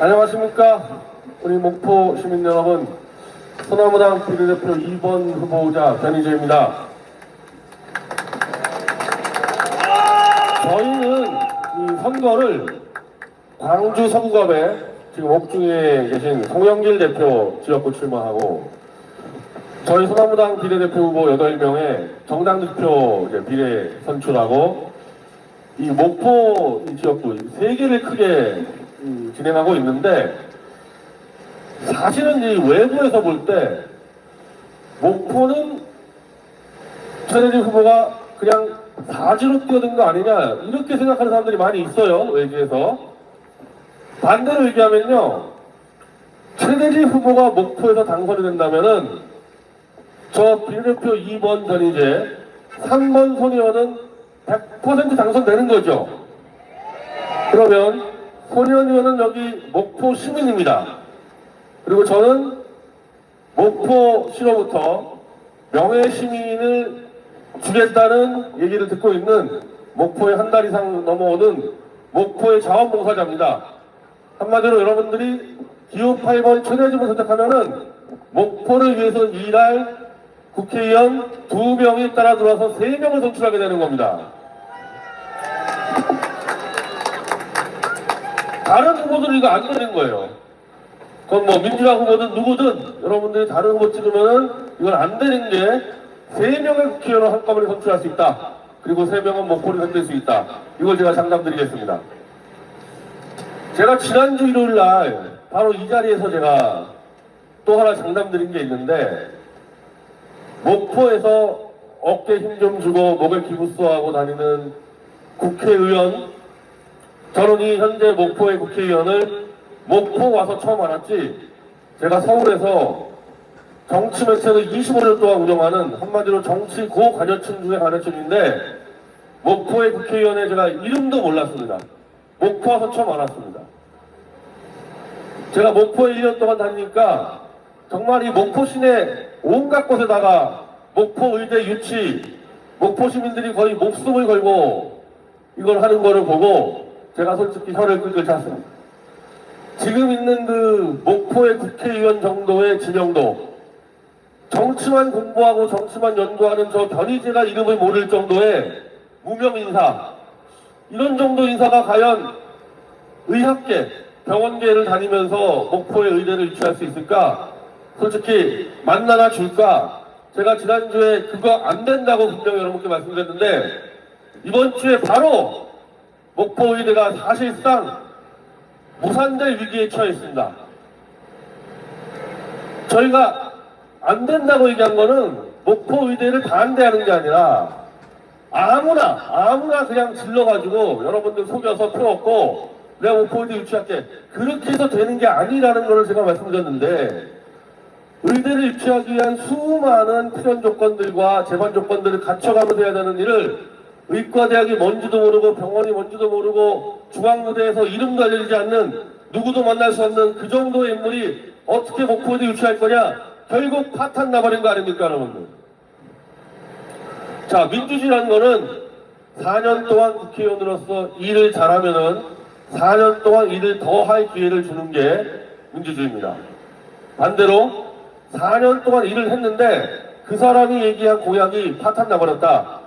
안녕하십니까. 우리 목포 시민 여러분, 소나무당 비례대표 2번 후보자 변희재입니다. 저희는 이 선거를 광주 서구갑에 지금 옥중에 계신 송영길 대표 지역구 출마하고 저희 소나무당 비례대표 후보 8명의 정당 득표 비례 선출하고 이 목포 이 지역구 3개를 크게 진행하고 있는데, 사실은 이 외부에서 볼 때 목포는 최대진 후보가 그냥 사지로 뛰어든 거 아니냐 이렇게 생각하는 사람들이 많이 있어요. 외지에서. 반대로 얘기하면요, 최대진 후보가 목포에서 당선이 된다면은 저 비례대표 2번 변희재, 3번 손의원은 100% 당선되는 거죠. 그러면 손의원 의원은 여기 목포 시민입니다. 그리고 저는 목포시로부터 명예시민을 주겠다는 얘기를 듣고 있는 목포에 한 달 이상 넘어오는 목포의 자원봉사자입니다. 한마디로 여러분들이 기호 8번 최대진을 선택하면은 목포를 위해서 일할 국회의원 2명이 따라 들어와서 3명을 선출하게 되는 겁니다. 다른 후보들은 이거 안 되는 거예요. 그건 뭐 민주당 후보든 누구든 여러분들이 다른 후보 찍으면은 이건 안 되는 게 3명의 국회의원을 한꺼번에 선출할 수 있다. 그리고 3명은 목포를 선택할 수 있다. 이걸 제가 장담드리겠습니다. 제가 지난주 일요일 날 바로 이 자리에서 제가 또 하나 장담드린 게 있는데, 목포에서 어깨 힘 좀 주고 목에 기부스하고 다니는 국회의원, 저는 이 현재 목포의 국회의원을 목포 와서 처음 알았지, 제가 서울에서 정치 매체를 25년 동안 운영하는 한마디로 정치 고관여층 중에 관여층인데, 목포의 국회의원에 제가 이름도 몰랐습니다. 목포 와서 처음 알았습니다. 제가 목포에 1년 동안 다니니까 정말 이 목포 시내 온갖 곳에다가 목포 의대 유치, 목포 시민들이 거의 목숨을 걸고 이걸 하는 거를 보고 제가 솔직히 혀를 끌끌 찼습니다. 지금 있는 그 목포의 국회의원 정도의 지명도, 정치만 공부하고 정치만 연구하는 저 변희재가 이름을 모를 정도의 무명 인사, 이런 정도 인사가 과연 의학계, 병원계를 다니면서 목포의 의대를 유치할 수 있을까? 솔직히 만나나 줄까? 제가 지난주에 그거 안 된다고 분명히 여러분께 말씀드렸는데, 이번 주에 바로 목포 의대가 사실상 무산될 위기에 처해 있습니다. 저희가 안 된다고 얘기한 거는 목포 의대를 반대하는 게 아니라 아무나 그냥 질러가지고 여러분들 속여서 표 얻고 내가 목포 의대 유치할게, 그렇게 해서 되는 게 아니라는 걸 제가 말씀드렸는데, 의대를 유치하기 위한 수많은 필연 조건들과 재반 조건들을 갖춰가면서 해야 되는 일을 의과대학이 뭔지도 모르고 병원이 뭔지도 모르고 중앙무대에서 이름도 알려지지 않는, 누구도 만날 수 없는 그 정도의 인물이 어떻게 목포의대 유치할 거냐? 결국 파탄 나버린 거 아닙니까, 여러분들? 자, 민주주의라는 거는 4년 동안 국회의원으로서 일을 잘하면은 4년 동안 일을 더 할 기회를 주는 게 민주주의입니다. 반대로 4년 동안 일을 했는데 그 사람이 얘기한 공약이 파탄 나버렸다.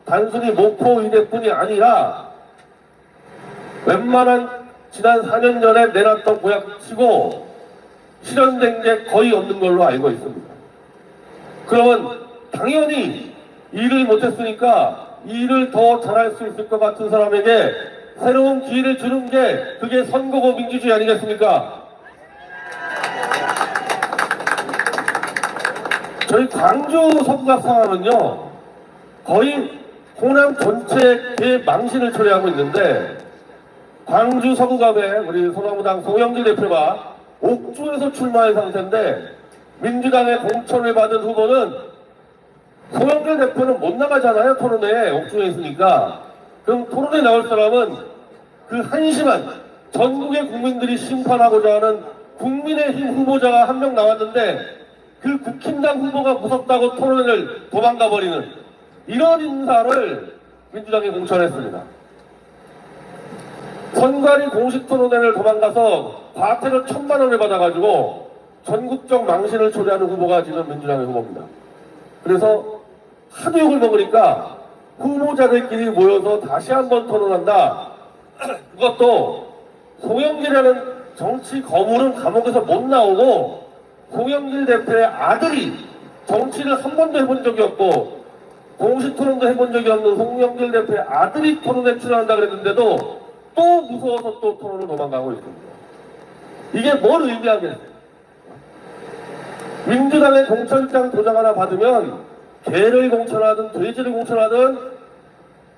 단순히 목포 의대뿐이 아니라 웬만한 지난 4년 전에 내놨던 공약 치고 실현된 게 거의 없는 걸로 알고 있습니다. 그러면 당연히 일을 못했으니까 일을 더 잘할 수 있을 것 같은 사람에게 새로운 기회를 주는 게 그게 선거고 민주주의 아니겠습니까? 저희 광주 서구갑 상황은요, 거의 호남 전체의 망신을 초래하고 있는데, 광주 서구갑에 우리 소나무당 송영길 대표가 옥중에서 출마한 상태인데, 민주당의 공천을 받은 후보는 송영길 대표는 못 나가잖아요. 토론회에 옥중에 있으니까. 그럼 토론에 나올 사람은 그 한심한 전국의 국민들이 심판하고자 하는 국민의힘 후보자가 한 명 나왔는데, 그 국힘당 후보가 무섭다고 토론회를 도망가 버리는 이런 인사를 민주당이 공천했습니다. 선관위 공식 토론회를 도망가서 과태료 1,000만 원을 받아가지고 전국적 망신을 초래하는 후보가 지금 민주당의 후보입니다. 그래서 하도 욕을 먹으니까 후보자들끼리 모여서 다시 한번 토론한다. 그것도 송영길이라는 정치 거물은 감옥에서 못 나오고 송영길 대표의 아들이 정치를 한 번도 해본 적이 없고 공식 토론도 해본 적이 없는 송영길 대표의 아들이 토론에 출연한다 그랬는데도 또 무서워서 또 토론을 도망가고 있습니다. 이게 뭘 의미하겠어요? 민주당의 공천장 도장 하나 받으면 개를 공천하든 돼지를 공천하든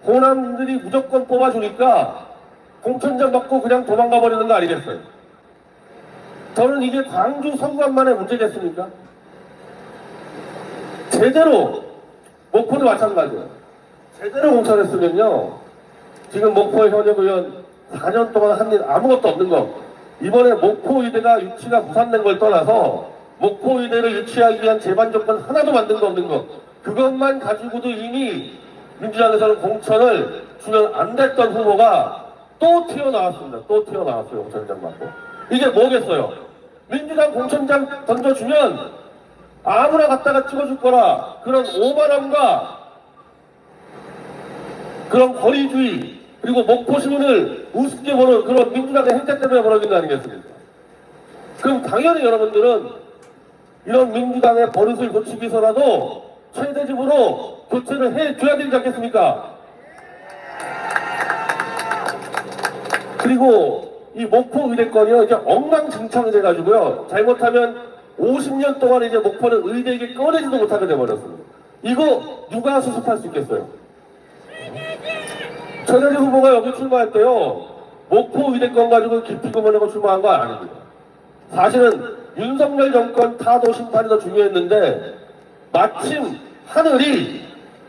호남들이 무조건 뽑아주니까 공천장 받고 그냥 도망가 버리는 거 아니겠어요? 저는 이게 광주 선거만의 문제겠습니까? 제대로 목포도 마찬가지예요. 제대로 공천했으면요, 지금 목포의 현역 의원 4년 동안 한 일 아무것도 없는 거, 이번에 목포의대가 유치가 무산된 걸 떠나서 목포의대를 유치하기 위한 제반 조건 하나도 만든 거 없는 거, 그것만 가지고도 이미 민주당에서는 공천을 주면 안 됐던 후보가 또 튀어나왔습니다. 또 튀어나왔어요. 공천장 받고. 이게 뭐겠어요? 민주당 공천장 던져주면 아무나 갖다가 찍어줄 거라, 그런 오만함과 그런 거리주의, 그리고 목포시민을 우습게 보는 그런 민주당의 행태 때문에 벌어진 거 아니겠습니까? 그럼 당연히 여러분들은 이런 민주당의 버릇을 고치기 위해서라도 최대집으로 교체를 해줘야 되지 않겠습니까? 그리고 이 목포 의대권이요, 이제 엉망진창이 돼가지고요, 잘못하면 50년 동안 이제 목포는 의대에게 꺼내지도 못하게 돼버렸습니다. 이거 누가 수습할 수 있겠어요? 최대집 후보가 여기 출마할 때요, 목포 의대권 가지고 깊이 고문하고 출마한 거 아닙니다. 사실은 윤석열 정권 타도 심판이 더 중요했는데 마침 하늘이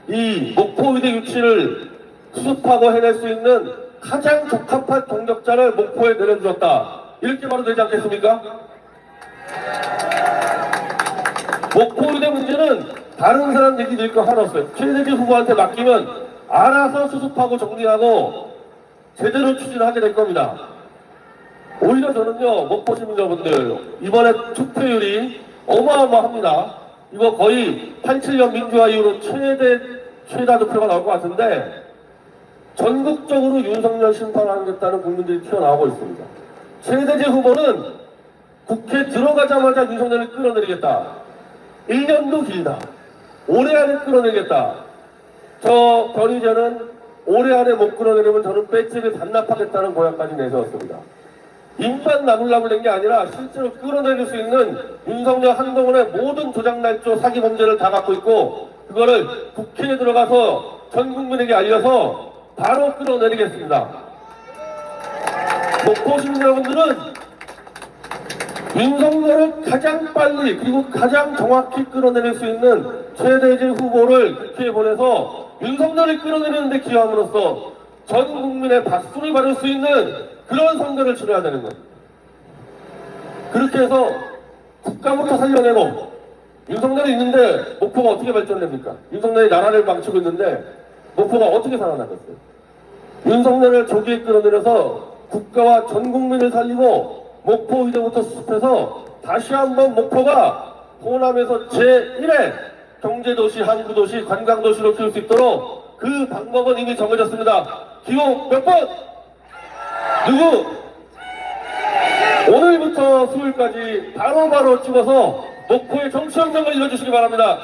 이 목포 의대 유치를 수습하고 해낼 수 있는 가장 적합한 동력자를 목포에 내려주었다, 이렇게 말도 되지 않겠습니까? 목포 의대 문제는 다른 사람 얘기 될 거 하나 없어요. 최대집 후보한테 맡기면 알아서 수습하고 정리하고 제대로 추진하게 될 겁니다. 오히려 저는요, 목포 시민 여러분들, 이번에 투표율이 어마어마합니다. 이거 거의 87년 민주화 이후로 최다 득표가 나올 것 같은데, 전국적으로 윤석열 심판하겠다는 국민들이 튀어나오고 있습니다. 최대재 후보는 국회 들어가자마자 윤석열을 끌어내리겠다. 1년도 길다. 올해 안에 끌어내겠다. 저 변희재는 올해 안에 못 끌어내려면 저는 배지를 반납하겠다는 고향까지 내세웠습니다. 입만 나불나불 낸 게 아니라 실제로 끌어내릴 수 있는 윤석열 한동훈의 모든 조작날조 사기 범죄를 다 갖고 있고, 그거를 국회에 들어가서 전 국민에게 알려서 바로 끌어내리겠습니다. 목포 시민 여러분들은 윤석열을 가장 빨리 그리고 가장 정확히 끌어내릴 수 있는 최대재 후보를 국회에 보내서 윤석열을 끌어내리는 데 기여함으로써 전 국민의 박수를 받을 수 있는 그런 선거를 치러야 되는 겁니다. 그렇게 해서 국가부터 살려내고, 윤석열이 있는데 목포가 어떻게 발전됩니까? 윤석열이 나라를 망치고 있는데 목포가 어떻게 살아나겠어요? 윤석열을 조기에 끌어내려서 국가와 전 국민을 살리고 목포 의대부터 수습해서 다시 한번 목포가 호남에서 제1의 경제도시, 항구도시, 관광도시로 키울 수 있도록 그 방법은 이미 정해졌습니다. 기호 몇 번? 누구? 오늘부터 수요일까지 바로바로 찍어서 목포의 정치 현장을 이뤄주시기 바랍니다.